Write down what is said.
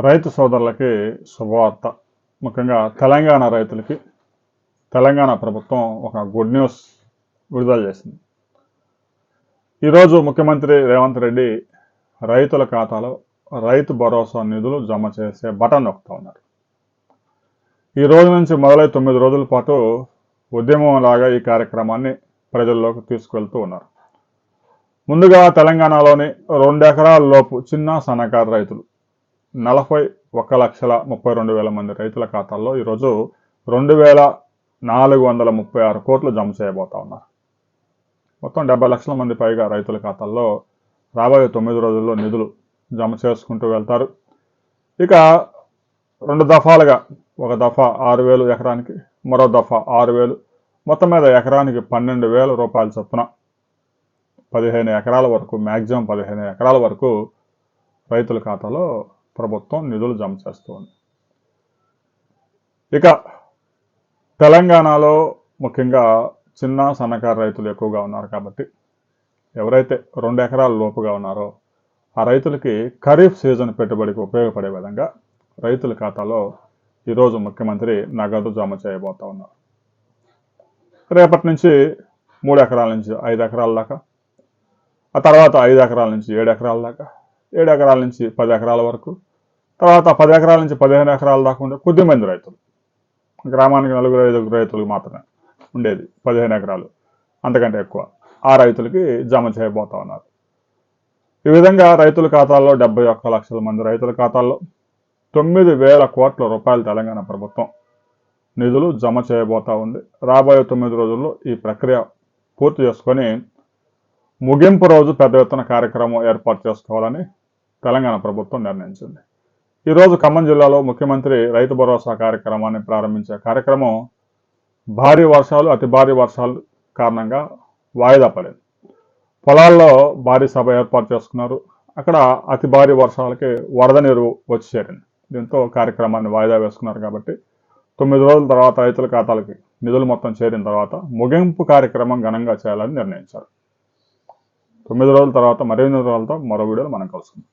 రైతు సోదరులకి శుభవార్త. ముఖ్యంగా తెలంగాణ రైతులకి తెలంగాణ ప్రభుత్వం ఒక గుడ్ న్యూస్ విడుదల చేసింది. ఈరోజు ముఖ్యమంత్రి రేవంత్ రెడ్డి రైతుల ఖాతాలో రైతు భరోసా నిధులు జమ చేసే బటన్ నొక్కుతా ఉన్నారు. ఈ రోజు నుంచి మొదలై 9 రోజుల పాటు ఉద్యమం లాగా ఈ కార్యక్రమాన్ని ప్రజల్లోకి తీసుకెళ్తూ ఉన్నారు. ముందుగా తెలంగాణలోని 2 ఎకరాల లోపు చిన్న సన్నకారు రైతులు 41,32,000 మంది రైతుల ఖాతాల్లో ఈరోజు 2,436 కోట్లు జమ చేయబోతా ఉన్నారు. మొత్తం 70 లక్షల మంది పైగా రైతుల ఖాతాల్లో రాబోయే 9 రోజుల్లో నిధులు జమ చేసుకుంటూ వెళ్తారు. ఇక 2 దఫాలుగా, ఒక దఫా 6,000 ఎకరానికి, మరో దఫా 6,000, మొత్తం మీద ఎకరానికి 12,000 రూపాయల చొప్పున 15 ఎకరాల వరకు, మ్యాక్సిమం 15 ఎకరాల వరకు రైతుల ఖాతాలో ప్రభుత్వం నిధులు జమ చేస్తూ ఉంది. ఇక తెలంగాణలో ముఖ్యంగా చిన్న సన్నకారు రైతులు ఎక్కువగా ఉన్నారు కాబట్టి ఎవరైతే 2 ఎకరాల లోపుగా ఉన్నారో ఆ రైతులకి ఖరీఫ్ సీజన్ పెట్టుబడికి ఉపయోగపడే విధంగా రైతుల ఖాతాలో ఈరోజు ముఖ్యమంత్రి నగదు జమ చేయబోతా ఉన్నారు. రేపటి నుంచి 3 ఎకరాల నుంచి 5 ఎకరాల దాకా, ఆ తర్వాత 5 ఎకరాల నుంచి 7 ఎకరాల దాకా, 7 ఎకరాల నుంచి 10 ఎకరాల వరకు, తర్వాత 10 ఎకరాల నుంచి 15 ఎకరాల దాకా ఉండే కొద్దిమంది రైతులు, గ్రామానికి 4-5 రైతులకు మాత్రమే ఉండేది 15 ఎకరాలు, అంతకంటే ఎక్కువ ఆ రైతులకి జమ చేయబోతా ఉన్నారు. ఈ విధంగా రైతుల ఖాతాల్లో 71 లక్షల మంది రైతుల ఖాతాల్లో 9,000 కోట్ల రూపాయలు తెలంగాణ ప్రభుత్వం నిధులు జమ చేయబోతా ఉంది. రాబోయే 9 రోజుల్లో ఈ ప్రక్రియ పూర్తి చేసుకొని ముగింపు రోజు పెద్ద ఎత్తున కార్యక్రమం ఏర్పాటు చేసుకోవాలని తెలంగాణ ప్రభుత్వం నిర్ణయించింది. ఈరోజు ఖమ్మం జిల్లాలో ముఖ్యమంత్రి రైతు భరోసా కార్యక్రమాన్ని ప్రారంభించే కార్యక్రమం భారీ వర్షాలు, అతి భారీ వర్షాలు కారణంగా వాయిదా పడింది. పొలాల్లో భారీ సభ ఏర్పాటు చేసుకున్నారు. అక్కడ అతి భారీ వర్షాలకి వరద నీరు వచ్చి చేరింది. దీంతో కార్యక్రమాన్ని వాయిదా వేసుకున్నారు. కాబట్టి 9 రోజుల తర్వాత రైతుల ఖాతాలకి నిధులు మొత్తం చేరిన తర్వాత ముగింపు కార్యక్రమం ఘనంగా చేయాలని నిర్ణయించారు. 9 రోజుల తర్వాత మరిన్ని రోజులతో మరో వీడియోలో మనం కలుసుకుందాం.